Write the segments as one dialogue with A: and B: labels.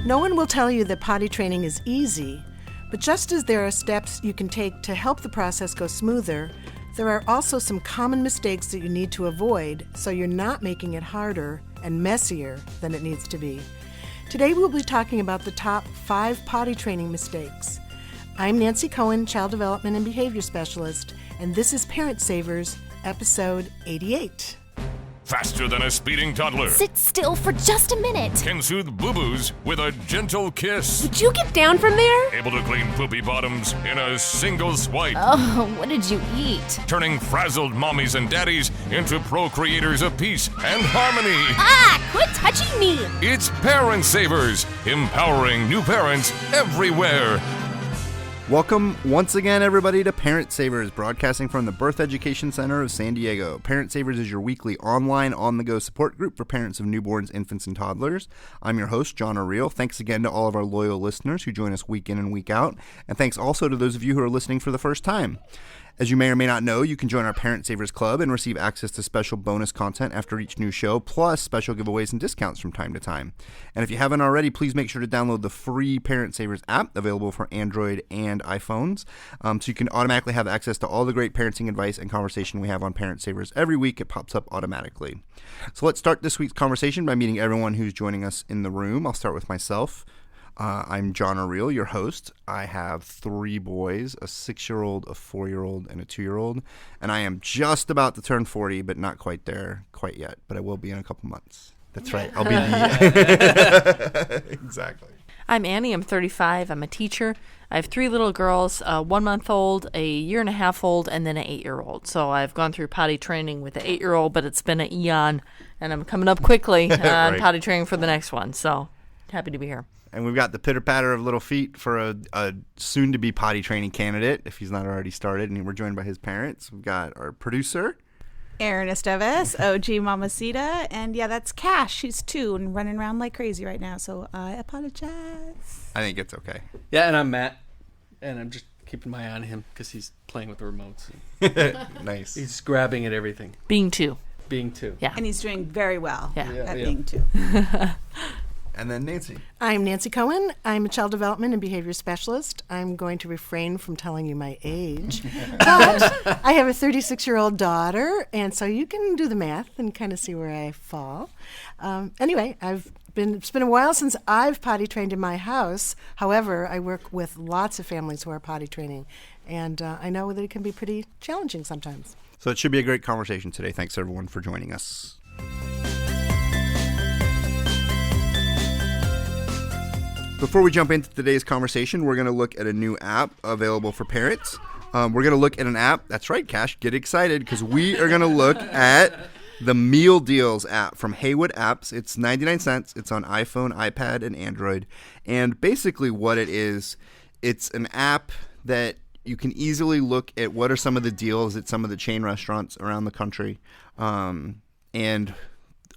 A: No one will tell you that potty training is easy, but just as there are steps you can take to help the process go smoother, there are also some common mistakes that you need to avoid so you're not making it harder and messier than it needs to be. Today we'll be talking about the top 5 potty training mistakes. I'm Nancy Cohen, Child Development and Behavior Specialist, and this is Parent Savers, episode 88.
B: Faster than a speeding toddler.
C: Sit still for just a minute.
B: Can soothe boo-boos with a gentle kiss.
C: Would you get down from there?
B: Able to clean poopy bottoms in a single swipe.
C: Oh, what did you eat?
B: Turning frazzled mommies and daddies into procreators of peace and harmony.
C: Ah, quit touching me.
B: It's Parent Savers, empowering new parents everywhere.
D: Welcome once again, everybody, to Parent Savers, broadcasting from the Birth Education Center of San Diego. Parent Savers is your weekly online, on-the-go support group for parents of newborns, infants, and toddlers. I'm your host, John O'Reilly. Thanks again to all of our loyal listeners who join us week in and week out, and thanks also to those of you who are listening for the first time. As you may or may not know, you can join our Parent Savers Club and receive access to special bonus content after each new show, plus special giveaways and discounts from time to time. And if you haven't already, please make sure to download the free Parent Savers app, available for Android and iPhones, so you can automatically have access to all the great parenting advice and conversation we have on Parent Savers every week. It pops up automatically. So let's start this week's conversation by meeting everyone who's joining us in the room. I'll start with myself. I'm John O'Reilly, your host. I have 3 boys, a 6-year-old, a 4-year-old, and a 2-year-old. And I am just about to turn 40, but not quite there quite yet. But I will be in a couple months. That's right. I'll be Exactly.
E: I'm Annie. I'm 35. I'm a teacher. I have 3 little girls, a 1-month-old, a 1.5-year-old, and then an 8-year-old. So I've gone through potty training with the 8-year-old, but it's been an eon, and I'm coming up quickly on
D: Right.
E: potty training for the next one. So happy to be here.
D: And we've got the pitter-patter of little feet for a soon-to-be potty training candidate, if he's not already started. And we're joined by his parents. We've got our producer,
F: Erin Esteves, OG Mamacita, and yeah, that's Cash. She's 2 and running around like crazy right now, so I apologize.
D: I think it's okay.
G: Yeah, and I'm Matt, and I'm just keeping my eye on him because he's playing with the remotes.
D: Nice.
G: He's grabbing at everything.
E: Being 2.
G: Being 2.
E: Yeah.
F: And he's doing very well at being 2.
D: And then Nancy.
A: I'm Nancy Cohen. I'm a Child Development and Behavior Specialist. I'm going to refrain from telling you my age, but I have a 36-year-old daughter, and so you can do the math and kind of see where I fall. Anyway, it's been a while since I've potty trained in my house. However, I work with lots of families who are potty training, and I know that it can be pretty challenging sometimes.
D: So it should be a great conversation today. Thanks, everyone, for joining us. Before we jump into today's conversation, we're going to look at a new app available for parents. We're going to look at an app. That's right, Cash. Get excited because we are going to look at the Meal Deals app from Haywood Apps. It's 99 cents. It's on iPhone, iPad, and Android. And basically what it is, it's an app that you can easily look at what are some of the deals at some of the chain restaurants around the country, and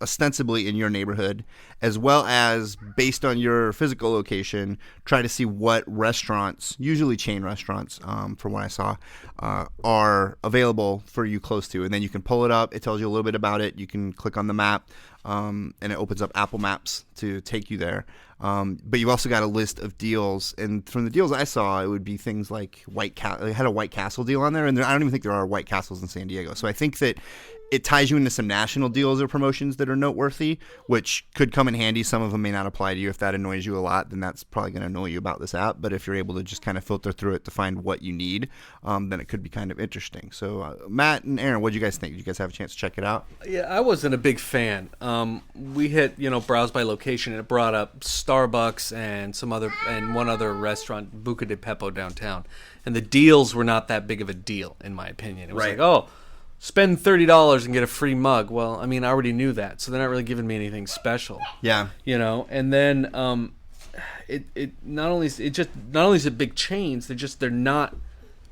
D: ostensibly in your neighborhood, as well as based on your physical location, try to see what restaurants, usually chain restaurants, from what I saw, are available for you close to. And then you can pull it up. It tells you a little bit about it. You can click on the map, and it opens up Apple Maps to take you there. But you've also got a list of deals. And from the deals I saw, it would be things like it had a White Castle deal on there. And I don't even think there are White Castles in San Diego. So I think that it ties you into some national deals or promotions that are noteworthy, which could come in handy. Some of them may not apply to you. If that annoys you a lot, then that's probably going to annoy you about this app. But if you're able to just kind of filter through it to find what you need, then it could be kind of interesting. So Matt and Aaron, what do you guys think? Did you guys have a chance to check it out?
G: Yeah, I wasn't a big fan. We hit, browse by location, and it brought up Starbucks and one other restaurant, Buca di Beppo downtown. And the deals were not that big of a deal, in my opinion. It was like, spend $30 and get a free mug. Well, I mean, I already knew that, so they're not really giving me anything special.
D: Yeah.
G: And then it not only is it big chains, they're not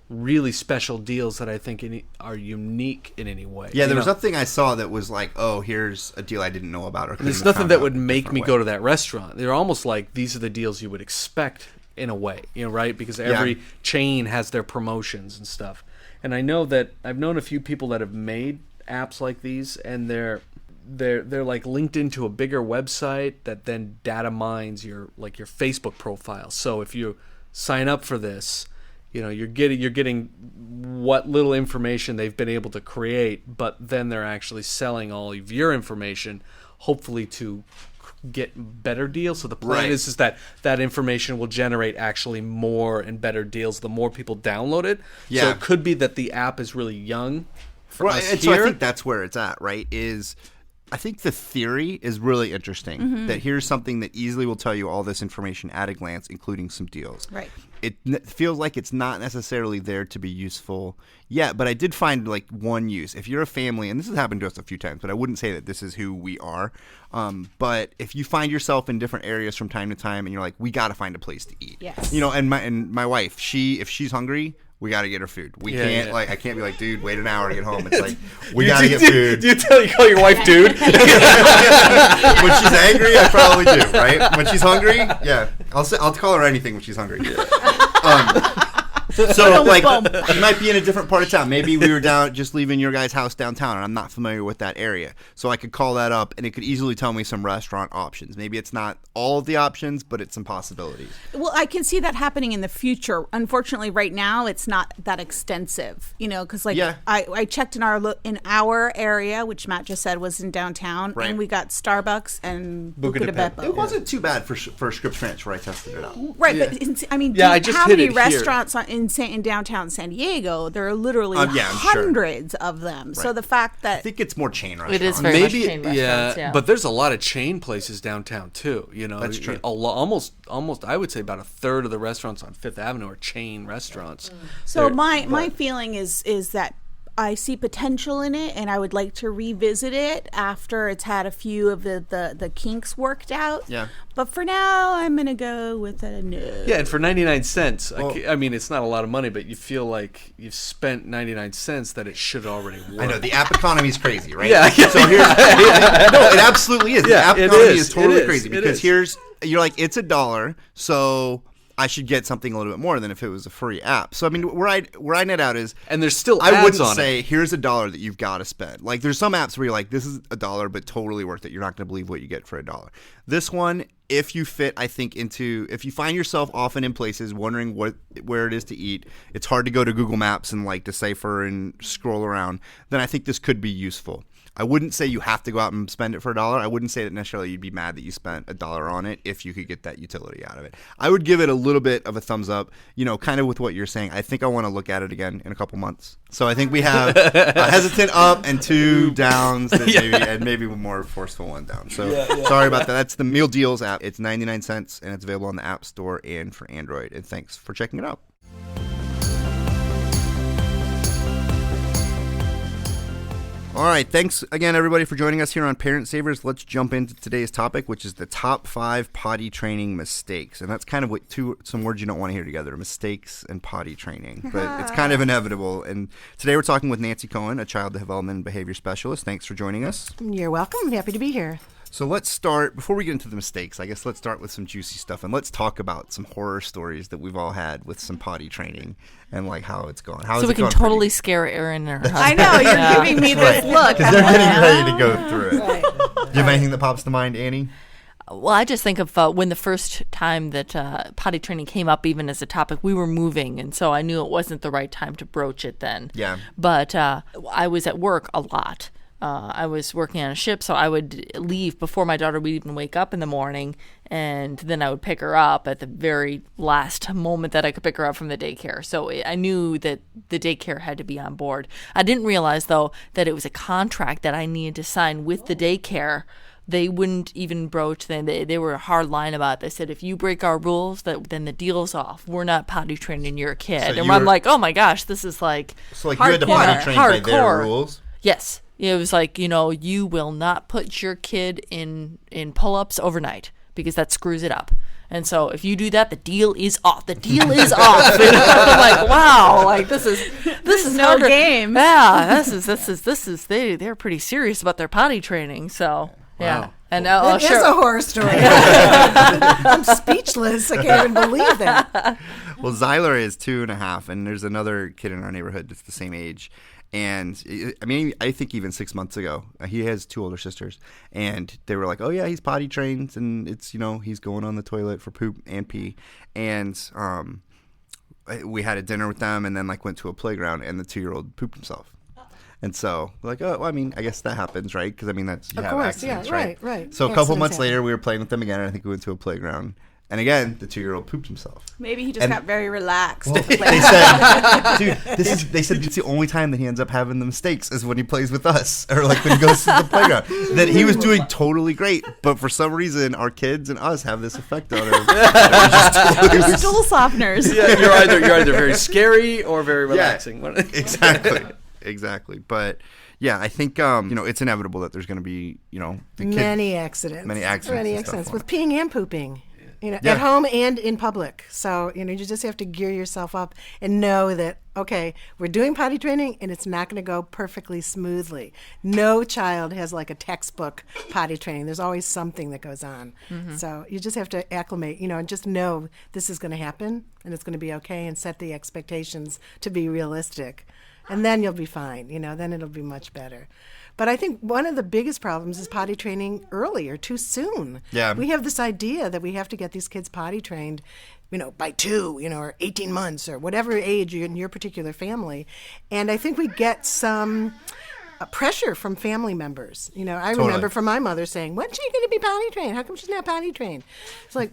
G: really special deals that I think are unique in any way.
D: Yeah, there was nothing I saw that was like, oh, here's a deal I didn't know about. Or
G: there's nothing that would make me go to that restaurant. They're almost like these are the deals you would expect in a way, right? Because every chain has their promotions and stuff. And I know that I've known a few people that have made apps like these, and they're like linked into a bigger website that then data mines your Facebook profile. So if you sign up for this, you're getting what little information they've been able to create, but then they're actually selling all of your information, hopefully to get better deals. So the plan is that information will generate actually more and better deals the more people download it.
D: Yeah.
G: So it could be that the app is really young for us
D: and
G: here.
D: so I think that's where it's at, right? I think the theory is really interesting, that here's something that easily will tell you all this information at a glance, including some deals.
F: Right.
D: It feels like it's not necessarily there to be useful yet, but I did find like one use. If you're a family, and this has happened to us a few times, but I wouldn't say that this is who we are. But if you find yourself in different areas from time to time and you're like, we got to find a place to eat.
F: Yes.
D: And my wife, if she's hungry, we got to get her food. We can't I can't be like, dude, wait an hour to get home. It's like, we got to get food.
G: Do you call your wife dude?
D: When she's angry, I probably do, right? When she's hungry, yeah. I'll call her anything when she's hungry. So, like, you might be in a different part of town. Maybe we were just leaving your guys' house downtown, and I'm not familiar with that area. So I could call that up, and it could easily tell me some restaurant options. Maybe it's not all of the options, but it's some possibilities.
F: Well, I can see that happening in the future. Unfortunately, right now, it's not that extensive, because I checked in our area, which Matt just said was in downtown,
D: Right.
F: and we got Starbucks and
G: Buca de Beppo.
D: It wasn't too bad for Scripps Ranch where I tested it out.
F: Right,
G: Yeah.
F: but
G: I just
F: how
G: hit
F: many
G: it here.
F: restaurants in downtown San Diego? There are literally
D: I'm sure.
F: hundreds of them. So
D: Right.
F: the fact
D: I
F: that
D: think it's more chain restaurants.
E: It is very much chain restaurants, yeah.
G: But there's a lot of chain places downtown too.
D: That's true.
G: Almost, I would say about a third of the restaurants on Fifth Avenue are chain restaurants.
F: So my feeling is that I see potential in it, and I would like to revisit it after it's had a few of the kinks worked out.
D: Yeah.
F: But for now, I'm gonna go with a no.
G: Yeah, and for 99 cents,
D: Well-
G: I mean, it's not a lot of money, but you feel like you've spent 99 cents that it should already work.
D: I know the app economy is crazy, right?
G: Yeah.
D: So here's no, it absolutely is. The
G: Yeah,
D: app
G: it
D: economy
G: is.
D: is totally
G: It is.
D: crazy
G: It
D: because
G: is.
D: you're like, it's $1, so I should get something a little bit more than if it was a free app. So I mean, where I net out is,
G: And there's still
D: I
G: ads
D: wouldn't
G: on
D: say
G: it.
D: here's $1 that you've got to spend. Like there's some apps where you're like, this is $1, but totally worth it. You're not going to believe what you get for $1. This one, if you fit, I think if you find yourself often in places wondering where it is to eat, it's hard to go to Google Maps and like decipher and scroll around. Then I think this could be useful. I wouldn't say you have to go out and spend it for $1. I wouldn't say that necessarily you'd be mad that you spent $1 on it if you could get that utility out of it. I would give it a little bit of a thumbs up, kind of with what you're saying. I think I want to look at it again in a couple months. So I think we have a hesitant up and 2 downs, and maybe a more forceful 1 down. So sorry about that. That's the Meal Deals app. It's 99 cents, and it's available on the App Store and for Android. And thanks for checking it out. All right, thanks again, everybody, for joining us here on Parent Savers. Let's jump into today's topic, which is the top 5 potty training mistakes. And that's kind of some words you don't want to hear together, mistakes and potty training. But it's kind of inevitable. And today we're talking with Nancy Cohen, a child development and behavior specialist. Thanks for joining us.
A: You're welcome. I'm happy to be here.
D: So let's start, before we get into the mistakes, I guess let's start with some juicy stuff. And let's talk about some horror stories that we've all had with some potty training and like how it's going.
E: So we can totally scare Erin and her husband.
F: I know you're giving me this look.
D: Because they're getting ready to go through it. Right. Do you have anything that pops to mind, Annie?
E: Well, I just think of when the first time that potty training came up, even as a topic, we were moving, and so I knew it wasn't the right time to broach it then.
D: Yeah.
E: But I was at work a lot. I was working on a ship, so I would leave before my daughter would even wake up in the morning, and then I would pick her up at the very last moment that I could pick her up from the daycare. So I knew that the daycare had to be on board. I didn't realize, though, that it was a contract that I needed to sign with the daycare. They wouldn't even broach them. They were a hard line about it. They said, if you break our rules, then the deal's off. We're not potty training your kid.
D: So
E: and I'm like, oh my gosh, this is like
D: So like you had to potty train by their rules?
E: Yes. It was like, you will not put your kid in pull-ups overnight because that screws it up. And so if you do that, the deal is off. The deal is off. I'm like, wow, like this is
F: no
E: harder.
F: game.
E: Yeah, they're pretty serious about their potty training. So yeah.
G: Wow.
E: And
A: It is a horror story. I'm speechless. I can't even believe that.
D: Well, Zyler is 2.5, and there's another kid in our neighborhood that's the same age. And I mean, I think even 6 months ago, he has 2 older sisters, and they were like, "Oh yeah, he's potty trained, and it's he's going on the toilet for poop and pee." And we had a dinner with them, and then like went to a playground, and the 2-year-old pooped himself. And so, like, oh, well, I mean, I guess that happens, right? Because I mean, that's you
A: Of
D: have
A: course,
D: accidents,
A: yeah,
D: right?
A: right.
D: So a couple
A: Accidents
D: months
A: happen.
D: later, we were playing with them again, and I think we went to a playground. And again, the 2-year-old pooped himself.
F: Maybe he just
D: And-
F: got very relaxed.
D: Well, they said, dude, they said it's the only time that he ends up having the mistakes is when he plays with us, or like when he goes to the playground. That he was doing totally great, but for some reason, our kids and us have this effect on him.
F: Stool softeners.
G: Yeah, you're either very scary or very relaxing.
D: Exactly. But yeah, I think it's inevitable that there's going to be the kid,
A: Many accidents.
D: and stuff
A: with peeing and pooping.
D: Yeah.
A: At home and in public. So, you just have to gear yourself up and know that, okay, we're doing potty training and it's not going to go perfectly smoothly. No child has like a textbook potty training. There's always something that goes on. So you just have to acclimate, and just know this is going to happen and it's going to be okay, and set the expectations to be realistic. And then you'll be fine, then it'll be much better. But I think one of the biggest problems is potty training early or too soon.
D: Yeah.
A: We have this idea that we have to get these kids potty trained, by 2, or 18 months or whatever age you're in your particular family. And I think we get some pressure from family members. I remember from my mother saying, "When's she going to be potty trained? How come she's not potty trained?" It's like,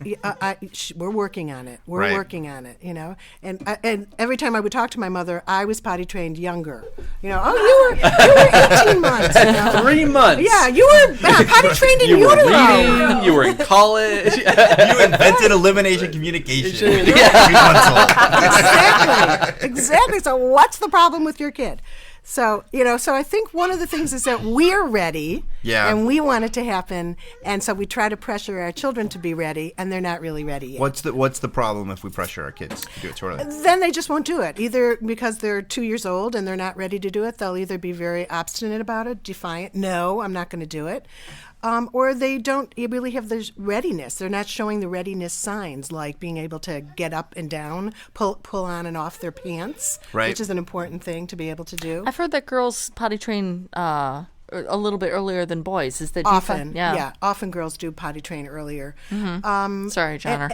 A: we're working on it. We're
D: Right.
A: working on it, And every time I would talk to my mother, I was potty trained younger. Oh, you were 18 months.
G: 3 months.
A: Yeah, you were potty trained in
G: You were
A: utero.
G: reading. You were in college.
D: You invented elimination communication. 3 months old.
A: Exactly. So what's the problem with your kid? So I think one of the things is that we're ready, and we want it to happen, and so we try to pressure our children to be ready, and they're not really ready yet.
D: What's the problem if we pressure our kids to do it too early?
A: Then they just won't do it, either because they're 2 years old and they're not ready to do it. They'll either be very obstinate about it, defiant, no, I'm not going to do it. Or they don't really have the readiness. They're not showing the readiness signs, like being able to get up and down, pull on and off their pants,
D: Right.
A: which is an important thing to be able to do.
E: I've heard that girls potty train a little bit earlier than boys. Is that do you
A: Often,
E: find- yeah.
A: often girls do potty train earlier.
E: Sorry, Johnner.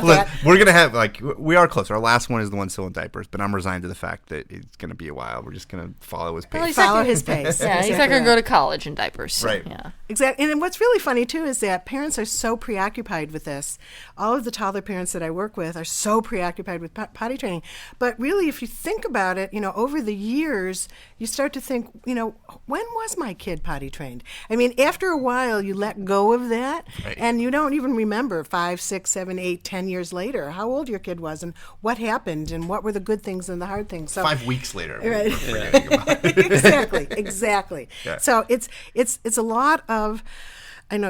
D: Look, we're gonna have we are close. Our last one is the one still in diapers, but I'm resigned to the fact that it's gonna be a while. We're just gonna follow his pace.
A: Follow his pace.
E: Yeah, he's not going to go to college in diapers.
D: Right.
E: Yeah.
A: Exactly. And what's really funny, too, is that parents are so preoccupied with this. All of the toddler parents that I work with are so preoccupied with potty training. But really, if you think about it, over the years, you start to think, when was my kid potty trained? I mean, after a while, you let go of that,
D: Right.
A: and you don't even remember 5, 6, 7, 8, 10 years later how old your kid was and what happened and what were the good things and the hard things. So
D: 5 weeks later.
A: Right.
D: Forgetting about it.
A: Exactly.
D: Yeah.
A: So it's a lot of,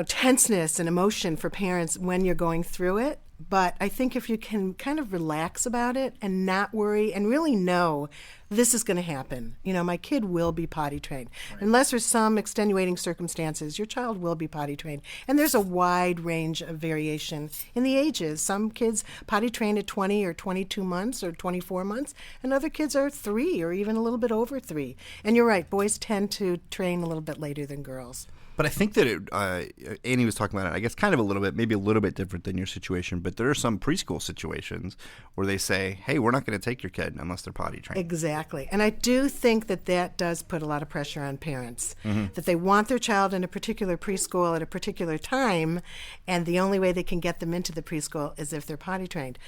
A: tenseness and emotion for parents when you're going through it. But I think if you can kind of relax about it and not worry and really know this is going to happen. My kid will be potty trained. Right. Unless there's some extenuating circumstances, your child will be potty trained. And there's a wide range of variation in the ages. Some kids potty train at 20 or 22 months or 24 months, and other kids are 3 or even a little bit over 3. And you're right, boys tend to train a little bit later than girls.
D: But I think that Annie was talking about it, I guess kind of a little bit, maybe a little bit different than your situation, but there are some preschool situations where they say, hey, we're not going to take your kid unless they're potty trained.
A: Exactly. And I do think that does put a lot of pressure on parents, that they want their child in a particular preschool at a particular time, and the only way they can get them into the preschool is if they're potty trained.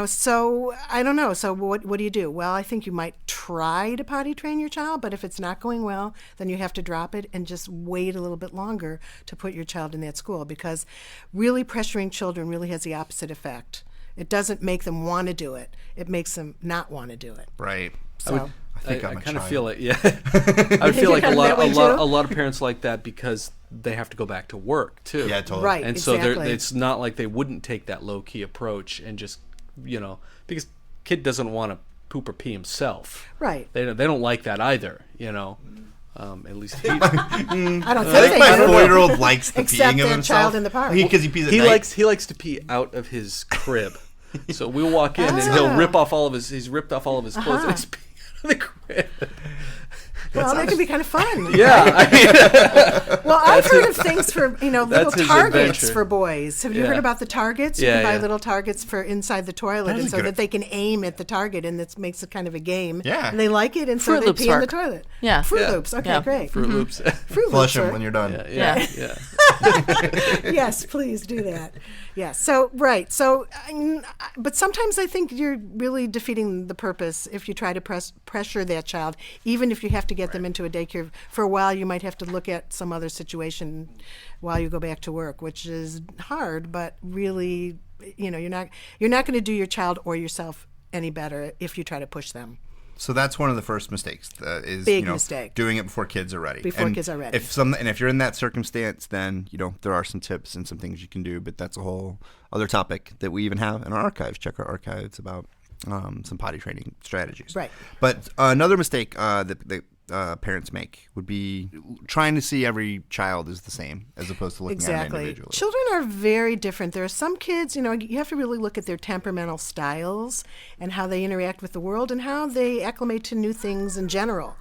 A: So I don't know. So what do you do? Well, I think you might try to potty train your child, but if it's not going well, then you have to drop it and just wait a little bit longer to put your child in that school, because really pressuring children really has the opposite effect. It doesn't make them want to do it. It makes them not want to do it.
D: Right.
A: So
D: I
G: kind of feel it. Yeah, I feel like a lot of parents like that because they have to go back to work too.
D: Yeah, totally.
A: Right.
G: And
A: exactly.
G: so it's not like they wouldn't take that low key approach and just because kid doesn't want to poop or pee himself.
A: Right.
G: They don't like that either. At least he,
A: I don't
D: I
A: think
D: think my 4-year-old likes the
A: Except
D: peeing of
A: that
D: himself.
A: child in the park.
D: Because he pees at
G: he
D: night.
G: likes to pee out of his crib. So we'll walk in and he'll rip off all of his. He's ripped off all of his clothes and he's peeing out of the crib.
A: Well, that can be kind of fun.
G: Yeah.
A: Well, I've heard of things for, little
G: That's his
A: targets
G: adventure.
A: for boys. Have you
G: Yeah.
A: heard about the targets? You
G: Yeah,
A: can buy
G: yeah.
A: little targets for inside the toilet, and so that they can aim at the target, and that makes it kind of a game.
D: Yeah.
A: And they like it, and so
E: Fruit
A: they
E: Loops
A: pee in the
E: work.
A: toilet.
E: Yeah.
A: Fruit
G: Yeah.
A: Loops. Okay,
E: Yeah.
A: great.
G: Fruit Loops.
A: Fruit
D: Flush
A: Loops
D: them
A: work.
D: when you're done.
G: Yeah.
A: Yes, please do that. Yes. So, right. So, but sometimes I think you're really defeating the purpose if you try to pressure that child, even if you have to get them into a daycare. For a while, you might have to look at some other situation while you go back to work, which is hard, but really, you're not going to do your child or yourself any better if you try to push them.
D: So that's one of the first mistakes. Is
A: Big mistake.
D: Doing it before kids are ready.
A: Before kids are ready.
D: If you're in that circumstance, then there are some tips and some things you can do. But that's a whole other topic that we even have in our archives. Check our archives about some potty training strategies.
A: Right.
D: But another mistake that parents make would be trying to see every child as the same as opposed to looking at them individually.
A: Children are very different. There are some kids, you have to really look at their temperamental styles and how they interact with the world and how they acclimate to new things in general.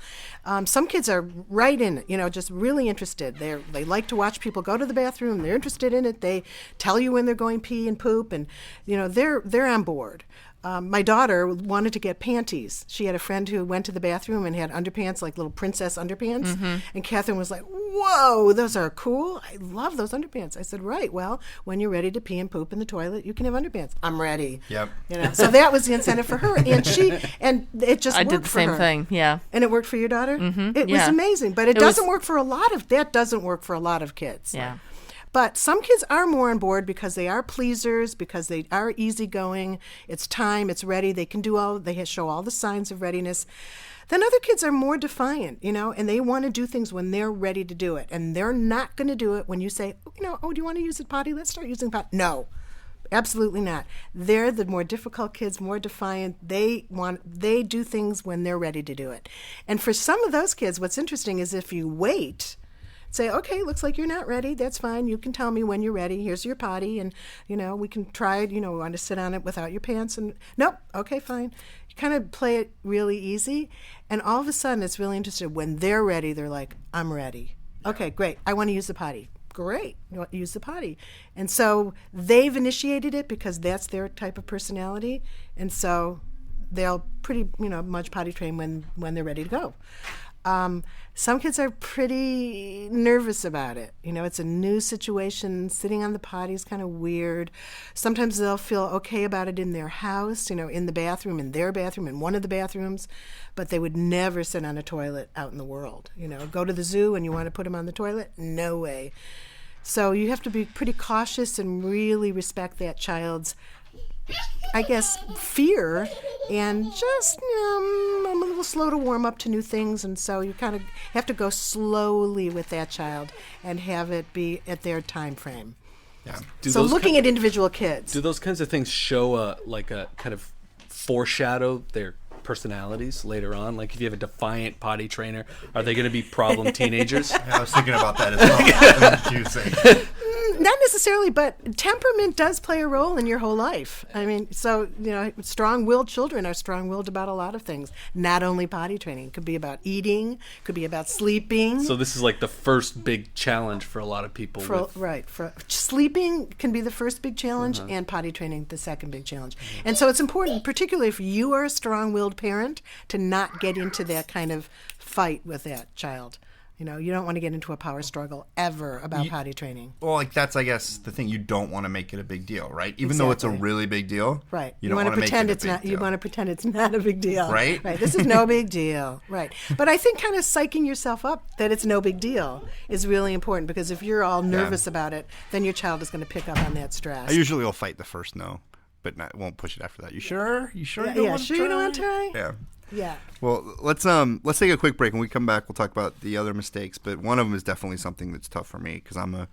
A: Some kids are right in it, just really interested. They like to watch people go to the bathroom. They're interested in it. They tell you when they're going pee and poop, and they're on board. My daughter wanted to get panties. She had a friend who went to the bathroom and had underpants, like little princess underpants. Mm-hmm. And Catherine was like, whoa, those are cool. I love those underpants. I said, right, well, when you're ready to pee and poop in the toilet, you can have underpants. I'm ready.
D: Yep.
A: So that was the incentive for her. And it just worked
E: I did the
A: for
E: same
A: her.
E: thing, yeah.
A: And it worked for your daughter? Mm-hmm. It was
E: Yeah.
A: amazing. But that doesn't work for a lot of kids.
E: Yeah.
A: But some kids are more on board because they are pleasers, because they are easygoing. It's time, it's ready. They can do they show all the signs of readiness. Then other kids are more defiant, and they want to do things when they're ready to do it. And they're not going to do it when you say, do you want to use the potty? Let's start using the potty. No, absolutely not. They're the more difficult kids, more defiant. They do things when they're ready to do it. And for some of those kids, what's interesting is if you wait, say, okay, looks like you're not ready. That's fine. You can tell me when you're ready. Here's your potty, and we can try it. Want to sit on it without your pants? And nope. Okay, fine. You kind of play it really easy, and all of a sudden, it's really interesting. When they're ready, they're like, I'm ready. Okay, great. I want to use the potty. Great. You want to use the potty, and so they've initiated it because that's their type of personality, and so they'll pretty much potty train when they're ready to go. Some kids are pretty nervous about it. It's a new situation. Sitting on the potty is kind of weird. Sometimes they'll feel okay about it in their house, in the bathroom, in their bathroom, in one of the bathrooms, but they would never sit on a toilet out in the world. Go to the zoo and you want to put them on the toilet? No way. So you have to be pretty cautious and really respect that child's, I guess, fear, and just I'm a little slow to warm up to new things, and so you kind of have to go slowly with that child and have it be at their time frame.
D: Yeah.
A: So looking at individual kids.
G: Do those kinds of things show a kind of foreshadow their personalities later on? Like if you have a defiant potty trainer, are they going to be problem teenagers?
D: I was thinking about that as well. What did you say?
A: Not necessarily, but temperament does play a role in your whole life. I mean, so, strong-willed children are strong-willed about a lot of things, not only potty training. It could be about eating, could be about sleeping.
G: So this is like the first big challenge for a lot of people.
A: Sleeping can be the first big challenge, and potty training the second big challenge. And so it's important, particularly if you are a strong-willed parent, to not get into that kind of fight with that child. You don't want to get into a power struggle ever about potty training.
D: Well, that's, I guess, the thing. You don't want to make it a big deal, right? Even though it's a really big deal.
A: Right.
D: You don't want to pretend
A: it's not. You want to pretend it's not a big deal.
D: Right?
A: Right. This is no big deal. Right. But I think kind of psyching yourself up that it's no big deal is really important, because if you're all nervous about it, then your child is going to pick up on that stress.
D: I usually will fight the first no, but won't push it after that. You sure? You sure?
A: You don't want to try?
D: Yeah.
A: Yeah.
D: Well, let's take a quick break. When we come back, we'll talk about the other mistakes. But one of them is definitely something that's tough for me because I'm a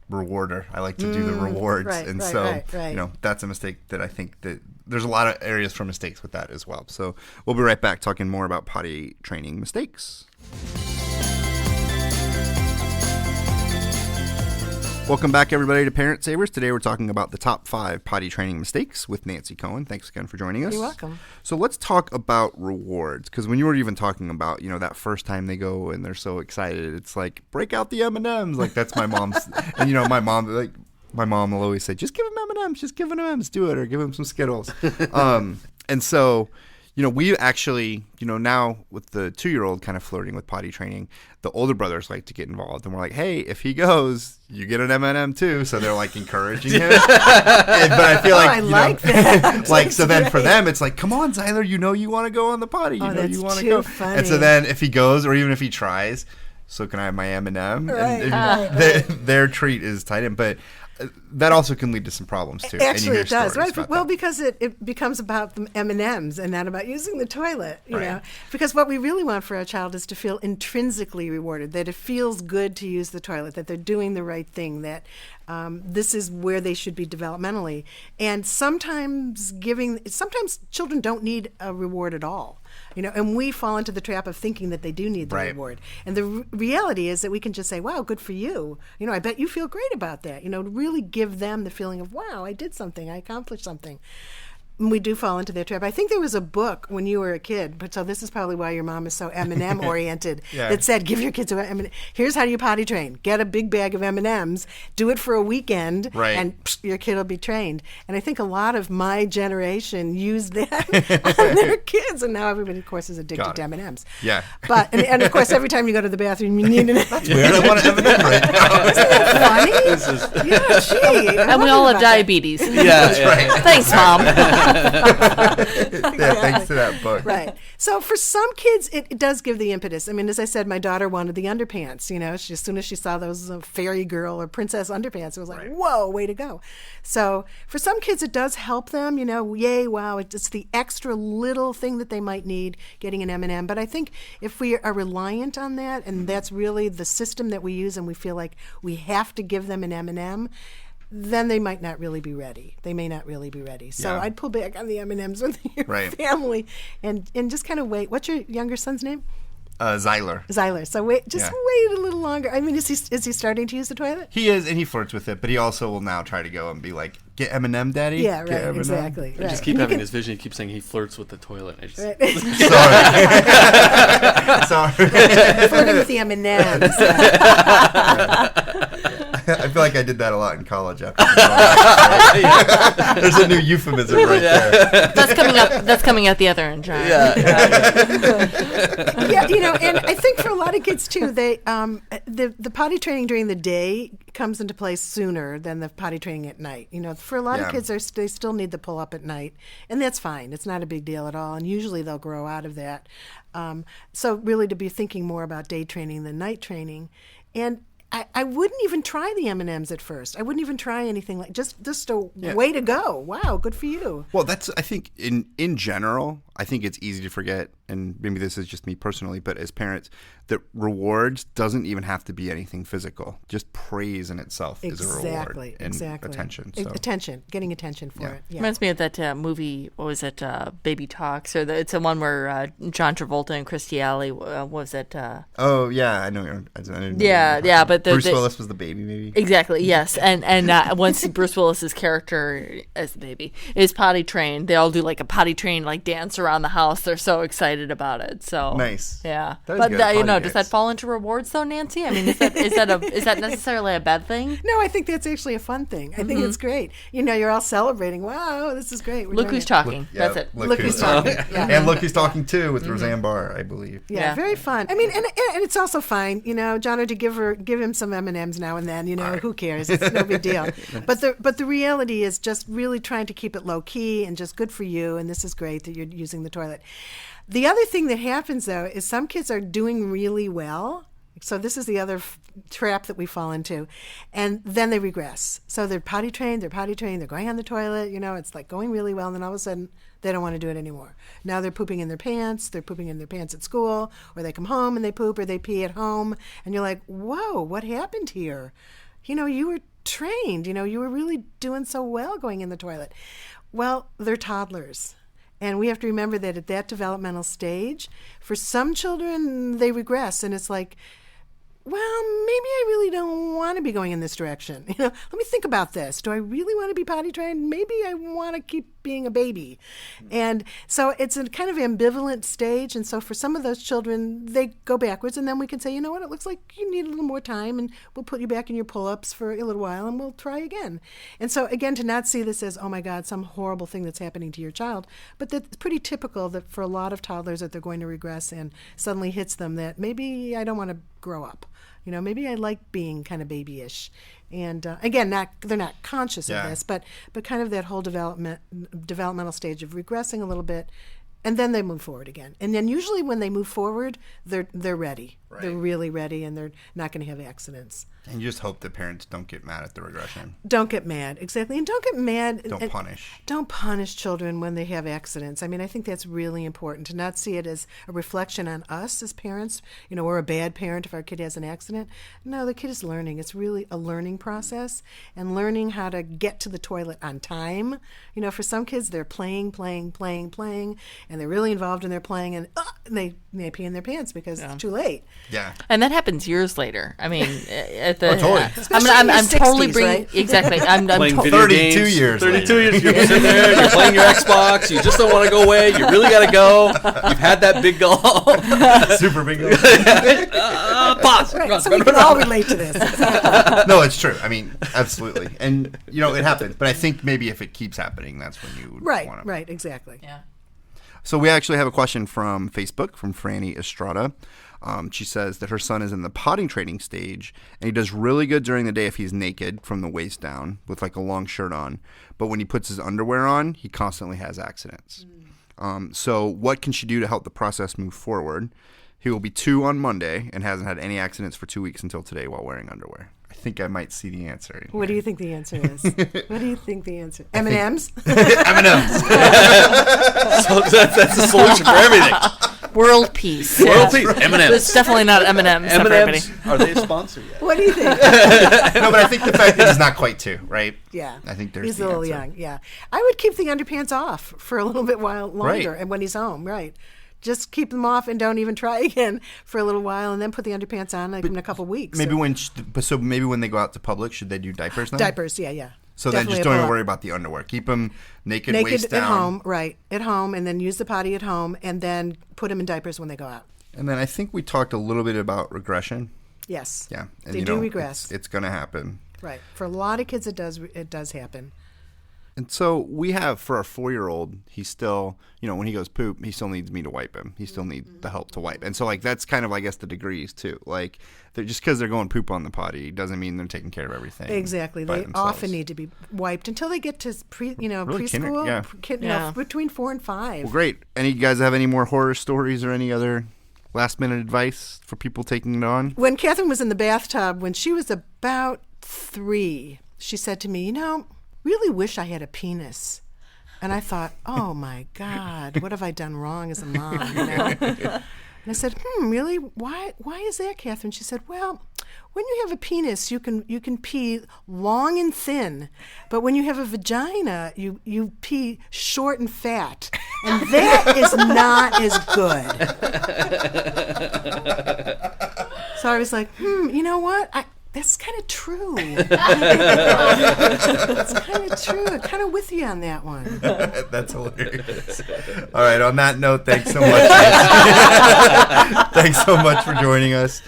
D: rewarder. I like to do the rewards, that's a mistake that I think that there's a lot of areas for mistakes with that as well. So we'll be right back talking more about potty training mistakes. Welcome back, everybody, to Parent Savers. Today we're talking about the top 5 potty training mistakes with Nancy Cohen. Thanks again for joining us.
A: You're welcome.
D: So let's talk about rewards, because when you were even talking about, that first time they go and they're so excited, it's like, break out the M&Ms. Like, that's my mom's. And, my mom will always say, just give him M&Ms, just give him M&Ms, do it, or give him some Skittles. And so, we actually, now with the 2-year-old kind of flirting with potty training, the older brothers like to get involved. And we're like, hey, if he goes, you get an M&M too. So they're like encouraging him. But I feel like,
A: I like that.
D: like, so then for them, it's like, come on, Zyler, you want to go on the potty.
A: That's
D: you want to
A: too
D: go.
A: funny.
D: And so then if he goes, or even if he tries, so can I have my M&M?
A: Right.
D: Their treat is tied in. But that also can lead to some problems too.
A: Actually, it does, right? Well,
D: that.
A: Because it becomes about the M&Ms and not about using the toilet, you
D: Right.
A: know. Because what we really want for our child is to feel intrinsically rewarded, that it feels good to use the toilet, that they're doing the right thing, that this is where they should be developmentally. And sometimes children don't need a reward at all. And we fall into the trap of thinking that they do need the reward. And the reality is that we can just say, wow, good for you. I bet you feel great about that. Really give them the feeling of, wow, I did something, I accomplished something. And we do fall into that trap. I think there was a book when you were a kid, but so this is probably why your mom is so M&M oriented, that said, give your kids a M&M. Here's how you potty train. Get a big bag of M&Ms, do it for a weekend, and your kid will be trained. And I think a lot of my generation used that on their kids, and now everybody, of course, is addicted to M&Ms.
D: Yeah.
A: But, and of course, every time you go to the bathroom, you need an M&M.
D: That's weird. I want an M&M right now.
A: Isn't that funny? Yeah, gee.
E: And we all have diabetes.
G: That's right.
E: Thanks, Mom.
D: Thanks to that book.
A: Right. So for some kids, it does give the impetus. I mean, as I said, my daughter wanted the underpants. As soon as she saw those fairy girl or princess underpants, it was like, whoa, way to go. So for some kids, it does help them. Yay, wow, it's the extra little thing that they might need, getting an M&M. But I think if we are reliant on that, and that's really the system that we use, and we feel like we have to give them an M&M, then they might not really be ready. They may not really be ready. So I'd pull back on the M&Ms with your family and just kind of wait. What's your younger son's name?
D: Zyler.
A: So wait a little longer. I mean, is he starting to use the toilet?
D: He is, and he flirts with it, but he also will now try to go and be like, get M&M, Daddy?
A: Yeah, right,
D: Get M&M?
A: exactly.
G: I just keep having this vision. He keeps saying he flirts with the toilet. I just,
D: Sorry.
A: Flirting with the M&Ms.
D: I feel like I did that a lot in college. After There's a new euphemism right there.
E: That's coming out the other end, John.
A: And I think for a lot of kids too, they the potty training during the day comes into place sooner than the potty training at night. For a lot of kids, they still need the pull up at night, and that's fine. It's not a big deal at all, and usually they'll grow out of that. So really, to be thinking more about day training than night training, and I wouldn't even try the M&Ms at first. I wouldn't even try anything like just a way to go. Wow, good for you.
D: Well, I think in general, I think it's easy to forget, and maybe this is just me personally, but as parents, that rewards doesn't even have to be anything physical. Just praise in itself is a reward.
A: Exactly.
D: Attention.
A: Getting attention for it. Yeah.
E: Reminds me of that movie, what was it, Baby Talks? It's the one where John Travolta and Christy Alley, was it?
D: Oh, yeah, I know. I didn't
E: know but
D: Bruce Willis was the baby, maybe?
E: Exactly, yes. And once Bruce Willis's character as the baby is potty trained, they all do like a potty train like dance around the house. They're so excited about it. So
D: nice.
E: Yeah.
D: But
E: does that fall into rewards though, Nancy? I mean, is that necessarily a bad thing?
A: No, I think that's actually a fun thing. I think it's great. You're all celebrating. Wow, this is great.
E: Look who's talking. That's it.
A: Look who's talking. Yeah.
D: And look who's talking too with Roseanne Barr, I believe.
A: Yeah, very fun. I mean, and it's also fine, John, to give him some M&Ms now and then. Who cares? It's no big deal. But the reality is just really trying to keep it low key and just good for you. And this is great that you're using the toilet. The other thing that happens though is some kids are doing really well. So this is the other trap that we fall into, and then they regress. So they're potty trained, they're going on the toilet. It's like going really well, and then all of a sudden they don't want to do it anymore. Now they're pooping in their pants. They're pooping in their pants at school, or they come home and they poop, or they pee at home, and you're like, whoa, what happened here? You were trained. You were really doing so well going in the toilet. Well, they're toddlers. And we have to remember that at that developmental stage, for some children, they regress. And it's like, well, maybe I really don't want to be going in this direction. Let me think about this. Do I really want to be potty trained? Maybe I want to keep being a baby. And so it's a kind of ambivalent stage. And so for some of those children, they go backwards, and then we can say, you know what, it looks like you need a little more time, and we'll put you back in your pull-ups for a little while, and we'll try again. And so again, to not see this as, oh my God, some horrible thing that's happening to your child, but that's pretty typical that for a lot of toddlers that they're going to regress, and suddenly hits them that maybe I don't want to grow up. Maybe I like being kind of babyish. And again, they're not conscious of this, but kind of that whole developmental stage of regressing a little bit, and then they move forward again. And then usually when they move forward, they're ready. Right. They're really ready, and they're not going to have accidents.
D: And you just hope the parents don't get mad at the regression.
A: Don't get mad, exactly. And don't get mad.
D: Don't punish.
A: Don't punish children when they have accidents. I mean, I think that's really important, to not see it as a reflection on us as parents. We're a bad parent if our kid has an accident. No, the kid is learning. It's really a learning process, and learning how to get to the toilet on time. For some kids, they're playing, and they're really involved in their playing, and they pee in their pants because it's too late.
D: Yeah.
E: And that happens years later. I mean,
D: totally.
E: I'm totally
A: 60s,
E: bringing
A: right?
E: Exactly. I'm
G: playing video
D: 32
G: games.
D: years
G: 32 years. You're sitting there. You're playing your Xbox. You just don't want to go away. You really got to go. You've had that big goal.
D: Super big goal.
G: Pause.
A: Right, so we can all relate to this.
D: No, it's true. I mean, absolutely. And, it happens. But I think maybe if it keeps happening, that's when you would want to.
A: Right, exactly.
E: Yeah.
D: So we actually have a question from Facebook from Franny Estrada. She says that her son is in the potty training stage, and he does really good during the day if he's naked from the waist down with like a long shirt on. But when he puts his underwear on, he constantly has accidents. So what can she do to help the process move forward? He will be 2 on Monday and hasn't had any accidents for 2 weeks until today while wearing underwear. I think I might see the answer.
A: What do you think the answer is? What do you think the answer? M&Ms?
D: M&Ms.
G: So that's the solution for everything.
E: World peace.
G: World peace. M&Ms.
E: It's definitely not M&Ms.
G: M&Ms. Are they a sponsor yet?
A: What do you think?
D: No, but I think the fact that he's not quite 2, right?
A: Yeah.
D: I think there's
A: he's
D: the
A: a little
D: answer.
A: young. Yeah. I would keep the underpants off for a little bit while longer,
D: Right.
A: and when he's home, right. Just keep them off and don't even try again for a little while, and then put the underpants on like in a couple weeks.
D: Maybe maybe when they go out to public, should they do diapers then?
A: Diapers, yeah.
D: So
A: Definitely
D: then just
A: a
D: don't even
A: pull-up.
D: worry about the underwear. Keep them naked waist down.
A: At home, right. At home, and then use the potty at home, and then put them in diapers when they go out.
D: And then I think we talked a little bit about regression.
A: Yes.
D: Yeah. And
A: They do regress.
D: It's going to happen.
A: Right. For a lot of kids, it does happen.
D: And so we have, for our 4-year-old, he's still, when he goes poop, he still needs me to wipe him. He still needs the help to wipe. And so, that's kind of, I guess, the degrees, too. Just because they're going poop on the potty doesn't mean they're taking care of everything.
A: Exactly. They often need to be wiped until they get to preschool, between 4 and 5.
D: Well, great. Any guys have any more horror stories or any other last-minute advice for people taking it on?
A: When Catherine was in the bathtub, when she was about 3, she said to me, really wish I had a penis. And I thought, oh my God, what have I done wrong as a mom? And I said, really? Why is that, Catherine? She said, well, when you have a penis, you can pee long and thin, but when you have a vagina, you pee short and fat, and that is not as good. So I was like, you know what? That's kind of true. That's kind of true. I'm kind of with you on that one.
D: That's hilarious. All right. On that note, thanks so much. Thanks so much for joining us.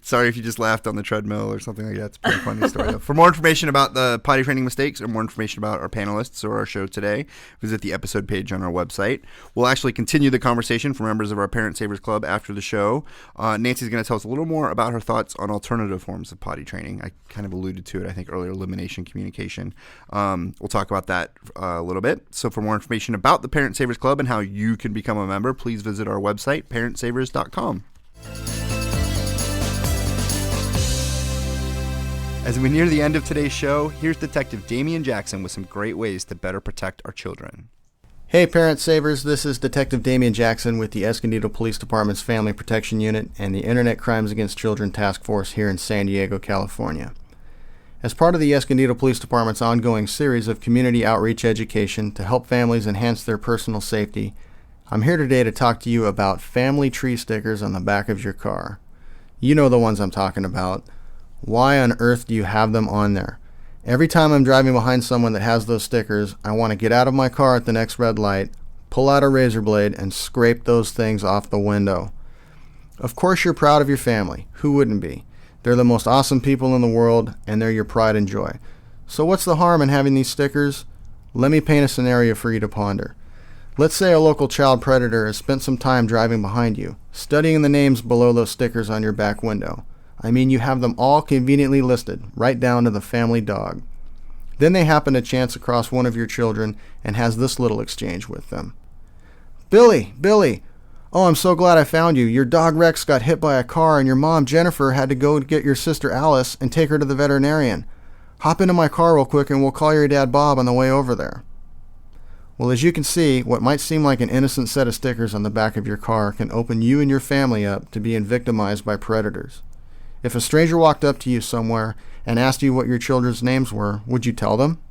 D: Sorry if you just laughed on the treadmill or something like that. It's a pretty funny story, though. For more information about the potty training mistakes or more information about our panelists or our show today, visit the episode page on our website. We'll actually continue the conversation for members of our Parent Savers Club after the show. Nancy's going to tell us a little more about her thoughts on alternative forms of potty training. I kind of alluded to it, I think, earlier, elimination communication. We'll talk about that a little bit. So for more information about the Parent Savers Club and how you can become a member, please visit our website, parentsavers.com. As we near the end of today's show, here's Detective Damian Jackson with some great ways to better protect our children.
H: Hey Parent Savers, this is Detective Damian Jackson with the Escondido Police Department's Family Protection Unit and the Internet Crimes Against Children Task Force here in San Diego, California. As part of the Escondido Police Department's ongoing series of community outreach education to help families enhance their personal safety, I'm here today to talk to you about family tree stickers on the back of your car. You know the ones I'm talking about. Why on earth do you have them on there? Every time I'm driving behind someone that has those stickers, I want to get out of my car at the next red light, pull out a razor blade, and scrape those things off the window. Of course you're proud of your family. Who wouldn't be? They're the most awesome people in the world, and they're your pride and joy. So what's the harm in having these stickers? Let me paint a scenario for you to ponder. Let's say a local child predator has spent some time driving behind you, studying the names below those stickers on your back window. I mean, you have them all conveniently listed, right down to the family dog. Then they happen to chance across one of your children and has this little exchange with them. Billy! Oh, I'm so glad I found you. Your dog Rex got hit by a car and your mom Jennifer had to go get your sister Alice and take her to the veterinarian. Hop into my car real quick and we'll call your dad Bob on the way over there. Well, as you can see, what might seem like an innocent set of stickers on the back of your car can open you and your family up to being victimized by predators. If a stranger walked up to you somewhere and asked you what your children's names were, would you tell them?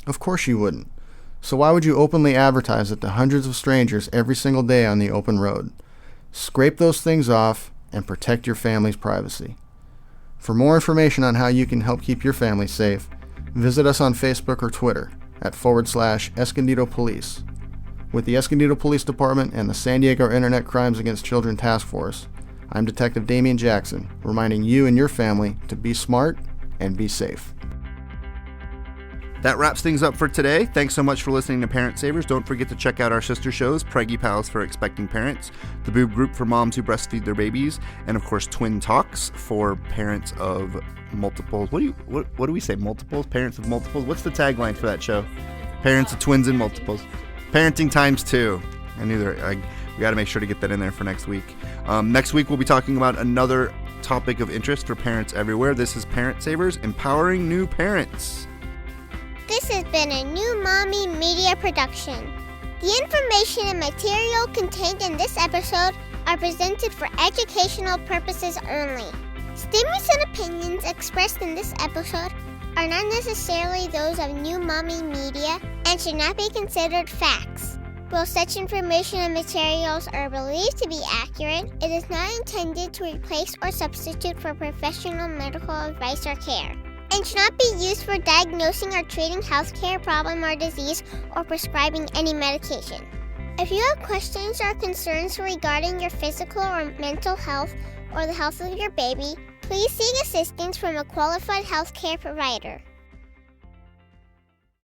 H: Of course you wouldn't. So why would you openly advertise it to hundreds of strangers every single day on the open road? Scrape those things off and protect your family's privacy. For more information on how you can help keep your family safe, visit us on Facebook or Twitter at /Escondido Police. With the Escondido Police Department and the San Diego Internet Crimes Against Children Task Force, I'm Detective Damian Jackson, reminding you and your family to be smart and be safe.
D: That wraps things up for today. Thanks so much for listening to Parent Savers. Don't forget to check out our sister shows, Preggie Pals for expecting parents, the Boob Group for moms who breastfeed their babies, and of course Twin Talks for parents of multiples. What do we say? Multiples? Parents of multiples? What's the tagline for that show? Parents of twins and multiples. Parenting times 2. I knew there. We got to make sure to get that in there for next week. Next week we'll be talking about another topic of interest for parents everywhere. This is Parent Savers, empowering new parents.
I: This has been a New Mommy Media production. The information and material contained in this episode are presented for educational purposes only. Statements and opinions expressed in this episode are not necessarily those of New Mommy Media and should not be considered facts. While such information and materials are believed to be accurate, it is not intended to replace or substitute for professional medical advice or care, and should not be used for diagnosing or treating healthcare problem or disease or prescribing any medication. If you have questions or concerns regarding your physical or mental health or the health of your baby, please seek assistance from a qualified healthcare provider.